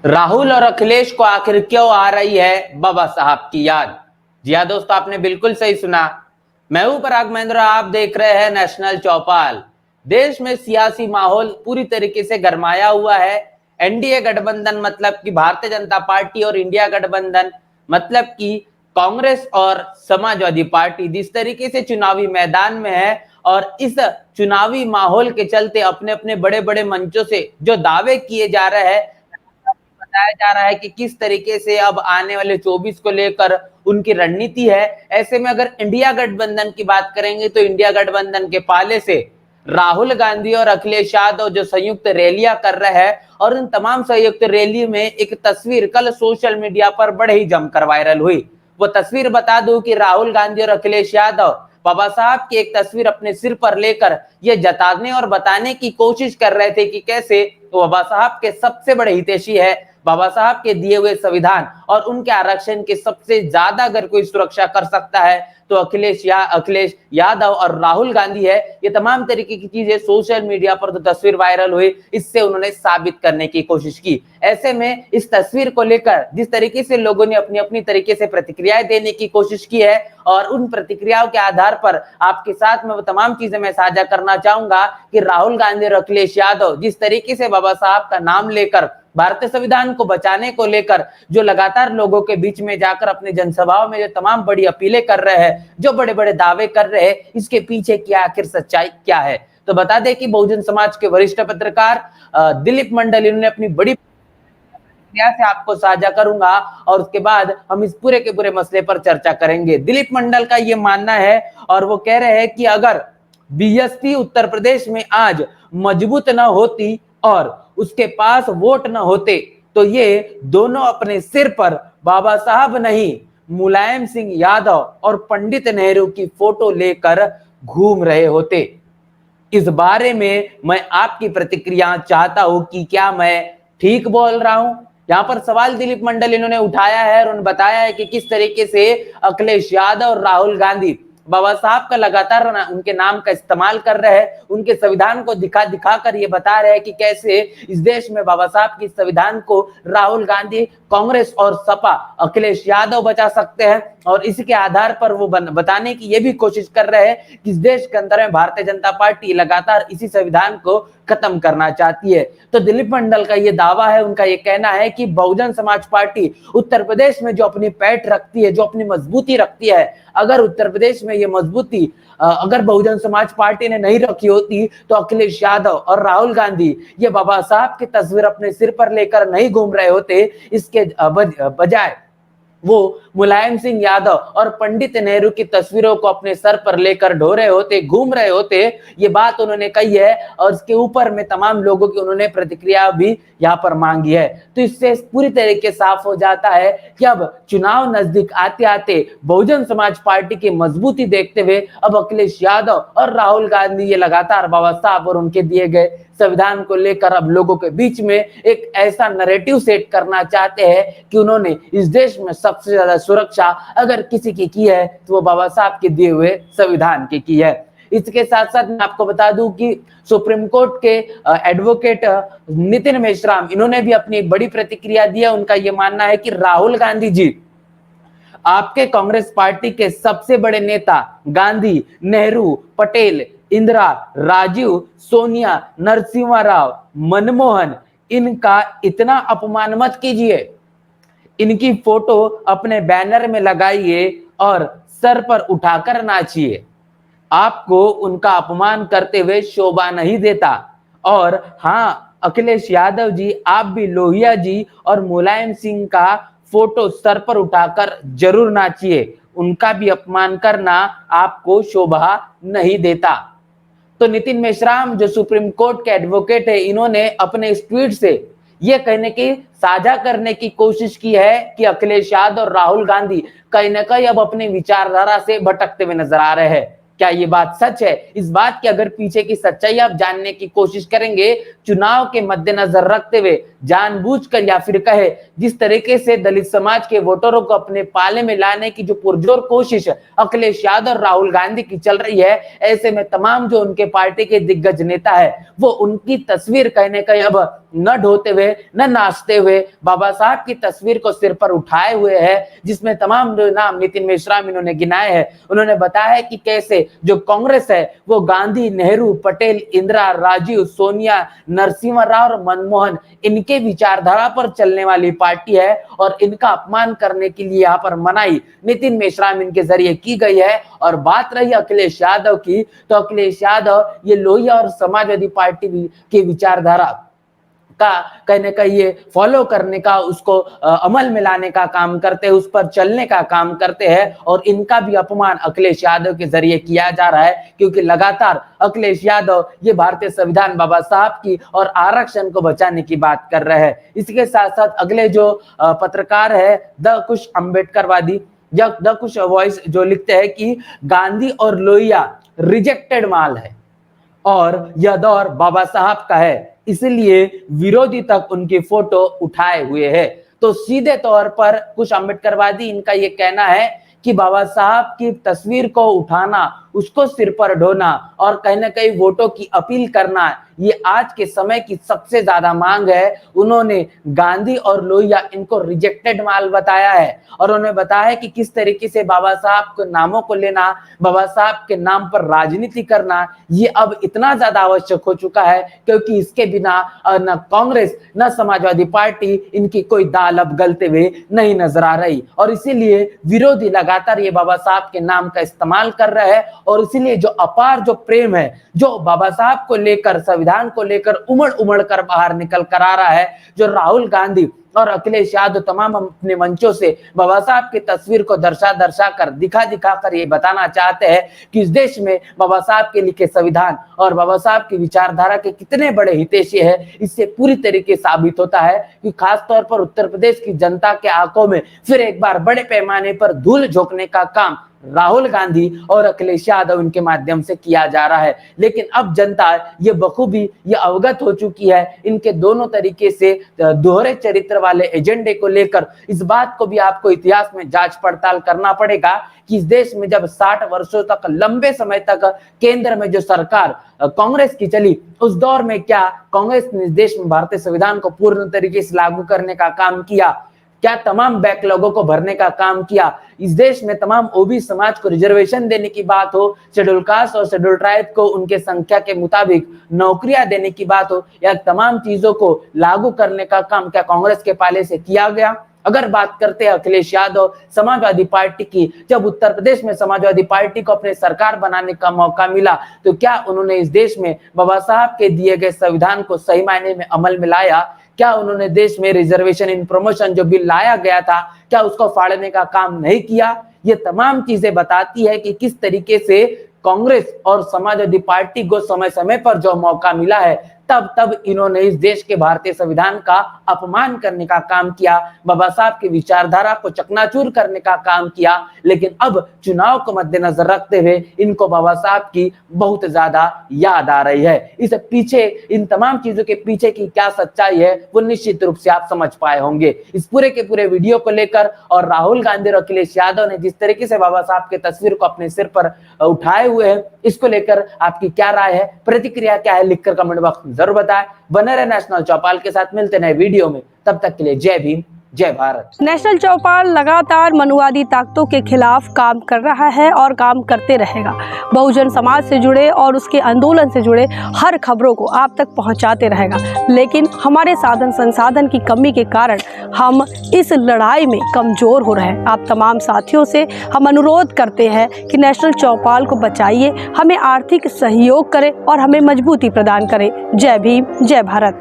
राहुल और अखिलेश को आखिर क्यों आ रही है बाबा साहब की याद। जी हाँ दोस्तों, आपने बिल्कुल सही सुना। मैं हूं पराग महेंद्र, आप देख रहे हैं नेशनल चौपाल। देश में सियासी माहौल पूरी तरीके से गरमाया हुआ है। एनडीए गठबंधन मतलब कि भारतीय जनता पार्टी और इंडिया गठबंधन मतलब कि कांग्रेस और समाजवादी पार्टी जिस तरीके से चुनावी मैदान में है और इस चुनावी माहौल के चलते अपने अपने बड़े बड़े मंचों से जो दावे किए जा रहे हैं, बताया जा रहा है कि किस तरीके से अब आने वाले 24 को लेकर उनकी रणनीति है। ऐसे में अगर इंडिया गठबंधन की बात करेंगे तो इंडिया गठबंधन के पाले से राहुल गांधी और अखिलेश यादव जो संयुक्त रैलियां कर रहे हैं और उन तमाम संयुक्त रैली में एक तस्वीर कल सोशल मीडिया पर बड़े ही जमकर वायरल हुई। वो तस्वीर बता दूं कि राहुल गांधी और अखिलेश यादव बाबा साहब की एक तस्वीर अपने सिर पर लेकर ये जताने और बताने की कोशिश कर रहे थे कि कैसे तो बाबा साहब के सबसे बड़े हितैषी है, बाबा साहब के दिए हुए संविधान और उनके आरक्षण के सबसे ज्यादा अगर कोई सुरक्षा कर सकता है तो अखिलेश यादव और राहुल गांधी है। ये तमाम तरीके की चीजें सोशल मीडिया पर तो तस्वीर वायरल हुई, इससे उन्होंने साबित करने की कोशिश की। ऐसे में इस तस्वीर को लेकर जिस तरीके से लोगों ने अपनी अपनी तरीके से प्रतिक्रियाएं देने की कोशिश की है और उन प्रतिक्रियाओं के आधार पर आपके साथ में वो तमाम चीजें मैं साझा करना चाहूंगा कि राहुल गांधी और अखिलेश यादव जिस तरीके से बाबा साहब का नाम लेकर भारतीय संविधान को बचाने को लेकर जो लगातार लोगों के बीच में जाकर अपने जनसभाओं में जो तमाम बड़ी अपीलें कर रहे हैं, जो बड़े बड़े दावे कर रहे हैं, इसके पीछे की आखिर सच्चाई क्या है। तो बता दें कि बहुजन समाज के वरिष्ठ पत्रकार दिलीप मंडल इन्होंने अपनी बड़ी प्रतिक्रिया से आपको साझा करूंगा और उसके बाद हम इस पूरे के पूरे मसले पर चर्चा करेंगे। दिलीप मंडल का ये मानना है और वो कह रहे हैं कि अगर बीएसपी उत्तर प्रदेश में आज मजबूत न होती और उसके पास वोट न होते तो ये दोनों अपने सिर पर बाबा साहब नहीं मुलायम सिंह यादव और पंडित नेहरू की फोटो लेकर घूम रहे होते। इस बारे में मैं आपकी प्रतिक्रिया चाहता हूं कि क्या मैं ठीक बोल रहा हूं। यहां पर सवाल दिलीप मंडल इन्होंने उठाया है और उन्होंने बताया है कि किस तरीके से अखिलेश यादव और राहुल गांधी बाबा साहब का लगातार उनके नाम का इस्तेमाल कर रहे हैं, उनके संविधान को दिखा दिखा कर ये बता रहे हैं कि कैसे इस देश में बाबा साहब की संविधान को राहुल गांधी, कांग्रेस और सपा, अखिलेश यादव बचा सकते हैं और इसके आधार पर वो बताने की ये भी कोशिश कर रहे हैं कि इस देश के अंदर में भारतीय जनता पार्टी लगातार इसी संविधान को खत्म करना चाहती है। तो दिलीप मंडल का ये दावा है, उनका ये कहना है कि बहुजन समाज पार्टी उत्तर प्रदेश में जो अपनी पैठ रखती है, जो अपनी मजबूती रखती है, अगर उत्तर प्रदेश में ये मजबूती अगर बहुजन समाज पार्टी ने नहीं रखी होती तो अखिलेश यादव और राहुल गांधी ये बाबा साहब की तस्वीर अपने सिर पर लेकर नहीं घूम रहे होते। इसके बजाय वो मुलायम सिंह यादव और पंडित नेहरू की तस्वीरों को अपने सर पर लेकर ढो रहे होते, घूम रहे होते। ये बात उन्होंने कही है और इसके ऊपर में तमाम लोगों की उन्होंने प्रतिक्रिया भी यहाँ पर मांगी है। तो इससे पूरी तरीके साफ हो जाता है कि अब चुनाव नजदीक आते आते बहुजन समाज पार्टी की मजबूती देखते हुए अब अखिलेश यादव और राहुल गांधी ये लगातार बाबा साहब और उनके दिए गए संविधान को लेकर अब लोगों के बीच में एक ऐसा नैरेटिव सेट करना चाहते हैं कि उन्होंने इस देश में सबसे ज्यादा सुरक्षा अगर किसी की है तो वो बाबा साहब के दिए हुए संविधान की है। इसके साथ साथ मैं आपको बता दूं कि सुप्रीम कोर्ट के एडवोकेट नितिन मेश्राम इन्होंने भी अपनी बड़ी प्रतिक्रिया दी है। उनका यह मानना है कि राहुल गांधी जी आपके कांग्रेस पार्टी के सबसे बड़े नेता गांधी, नेहरू, पटेल, इंदिरा, राजीव, सोनिया, नरसिम्हा राव, मनमोहन, इनका इतना अपमान मत कीजिए। इनकी फोटो अपने बैनर में लगाइए और सर पर उठाकर नाचिए। आपको उनका अपमान करते हुए शोभा नहीं देता। और हाँ, अखिलेश यादव जी, आप भी लोहिया जी और मुलायम सिंह का फोटो सर पर उठाकर जरूर नाचिए। उनका भी अपमान करना आपको शोभा नहीं देता। तो नितिन मेश्राम जो सुप्रीम कोर्ट के एडवोकेट है, इन्होंने अपने इस ट्वीट से ये कहने की साझा करने की कोशिश की है कि अखिलेश यादव और राहुल गांधी कहीं ना कहीं अब अपनी विचारधारा से भटकते हुए नजर आ रहे हैं। क्या ये बात सच है? इस बात की अगर पीछे की सच्चाई आप जानने की कोशिश करेंगे, चुनाव के मद्देनजर रखते हुए जानबूझकर या फिर कहे जिस तरीके से दलित समाज के वोटरों को अपने पाले में लाने की जो पुरजोर कोशिश अखिलेश यादव और राहुल गांधी की चल रही है, ऐसे में तमाम जो उनके पार्टी के दिग्गज नेता है वो उनकी तस्वीर कहने का अब न ढोते हुए न नाचते हुए बाबा साहब की तस्वीर को सिर पर उठाए हुए है, जिसमें तमाम जो नाम नितिन मेश्राम इन्होंने गिनाए हैं। उन्होंने बताया है कि कैसे जो कांग्रेस है वो गांधी, नेहरू, पटेल, इंदिरा, राजीव, सोनिया, नरसिम्हा राव और मनमोहन इनके विचारधारा पर चलने वाली पार्टी है और इनका अपमान करने के लिए यहाँ पर मनाही नितिन मेश्राम इनके जरिए की गई है। और बात रही अखिलेश यादव की, तो अखिलेश यादव ये लोहिया और समाजवादी पार्टी की विचारधारा का कहने का ये फॉलो करने का, उसको अमल में लाने का काम करते हैं, उस पर चलने का काम करते हैं और इनका भी अपमान अखिलेश यादव के जरिए किया जा रहा है, क्योंकि लगातार अखिलेश यादव ये भारतीय संविधान बाबा साहब की और आरक्षण को बचाने की बात कर रहे हैं। इसके साथ साथ अगले जो पत्रकार है द कुश अम्बेडकरवादी द कुश वॉइस जो लिखते हैं कि गांधी और लोहिया रिजेक्टेड माल है और यह दौर बाबा साहब का है, इसलिए विरोधी तक उनकी फोटो उठाए हुए है। तो सीधे तौर पर कुछ अम्बेडकरवादी इनका ये कहना है कि बाबा साहब की तस्वीर को उठाना, उसको सिर पर ढोना और कहीं ना कहीं वोटों की अपील करना, ये आज के समय की सबसे ज्यादा मांग है। उन्होंने गांधी और लोहिया इनको रिजेक्टेड माल बताया है और उन्होंने बताया है कि किस तरीके से बाबा साहब के नामों को लेना, बाबा साहब के नाम पर राजनीति करना, ये अब इतना ज्यादा आवश्यक हो चुका है, क्योंकि इसके बिना न कांग्रेस न समाजवादी पार्टी इनकी कोई दाल अब गलते हुए नहीं नजर आ रही। और इसीलिए विरोधी लगातार ये बाबा साहब के नाम का इस्तेमाल कर रहे हैं और इसीलिए जो अपार जो प्रेम है जो बाबा साहब को लेकर, संविधान को लेकर उमड़ उमड़ कर बाहर निकल कर आ रहा है, जो राहुल गांधी और अखिलेश यादव तमाम अपने मंचों से बाबा साहब की तस्वीर को दर्शा कर दिखा कर ये बताना चाहते हैं कि इस देश में बाबा साहब के लिखे संविधान और बाबा साहब की विचारधारा के कितने बड़े हितैषी है। इससे पूरी तरीके साबित होता है कि खासतौर पर उत्तर प्रदेश की जनता के आंखों में फिर एक बार बड़े पैमाने पर धूल झोंकने का काम राहुल गांधी और अखिलेश यादव इनके माध्यम से किया जा रहा है। लेकिन अब जनता ये बखूबी ये अवगत हो चुकी है इनके दोनों तरीके से दोहरे चरित्र वाले एजेंडे को लेकर। इस बात को भी आपको इतिहास में जांच पड़ताल करना पड़ेगा कि इस देश में जब 60 वर्षों तक लंबे समय तक केंद्र में जो सरकार कांग्रेस की चली, उस दौर में क्या कांग्रेस ने देश में भारतीय संविधान को पूर्ण तरीके से लागू करने का काम किया? क्या तमाम बैकलॉगों को भरने का काम किया? इस देश में तमाम ओबी समाज को रिजर्वेशन देने की बात हो, शेड्यूल कास्ट और शेड्यूल ट्राइब को उनके संख्या के मुताबिक नौकरियां देने की बात हो, या तमाम चीजों को लागू करने का काम क्या कांग्रेस के पाले से किया गया? अगर बात करते हैं अखिलेश यादव समाजवादी पार्टी की, जब उत्तर प्रदेश में समाजवादी पार्टी को अपने सरकार बनाने का मौका मिला तो क्या उन्होंने इस देश में बाबा साहब के दिए गए संविधान को सही मायने में अमल में लाया? क्या उन्होंने देश में रिजर्वेशन इन प्रमोशन जो बिल लाया गया था, क्या उसको फाड़ने का काम नहीं किया? ये तमाम चीजें बताती है कि किस तरीके से कांग्रेस और समाजवादी पार्टी को समय समय पर जो मौका मिला है तब इन्होंने इस देश के भारतीय संविधान का अपमान करने का काम किया, बाबा साहब की विचारधारा को चकनाचूर करने का काम किया। लेकिन अब चुनाव को मद्देनजर रखते हुए इनको बाबा साहब की बहुत ज्यादा याद आ रही है। इस पीछे, इन तमाम चीजों के पीछे की क्या सच्चाई है वो निश्चित रूप से आप समझ पाए होंगे। इस पूरे के पूरे वीडियो को लेकर और राहुल गांधी और अखिलेश यादव ने जिस तरीके से बाबा साहब के तस्वीर को अपने सिर पर उठाए हुए हैं, इसको लेकर आपकी क्या राय है, प्रतिक्रिया क्या है, लिखकर कमेंट बॉक्स में जरूर बताएं। बने रहे नेशनल चौपाल के साथ, मिलते नए वीडियो में, तब तक के लिए जय भीम जय भारत। नेशनल चौपाल लगातार मनुवादी ताकतों के खिलाफ काम कर रहा है और काम करते रहेगा। बहुजन समाज से जुड़े और उसके आंदोलन से जुड़े हर खबरों को आप तक पहुंचाते रहेगा। लेकिन हमारे साधन संसाधन की कमी के कारण हम इस लड़ाई में कमजोर हो रहे हैं। आप तमाम साथियों से हम अनुरोध करते हैं कि नेशनल चौपाल को बचाइए, हमें आर्थिक सहयोग करें और हमें मजबूती प्रदान करें। जय भीम जय भारत।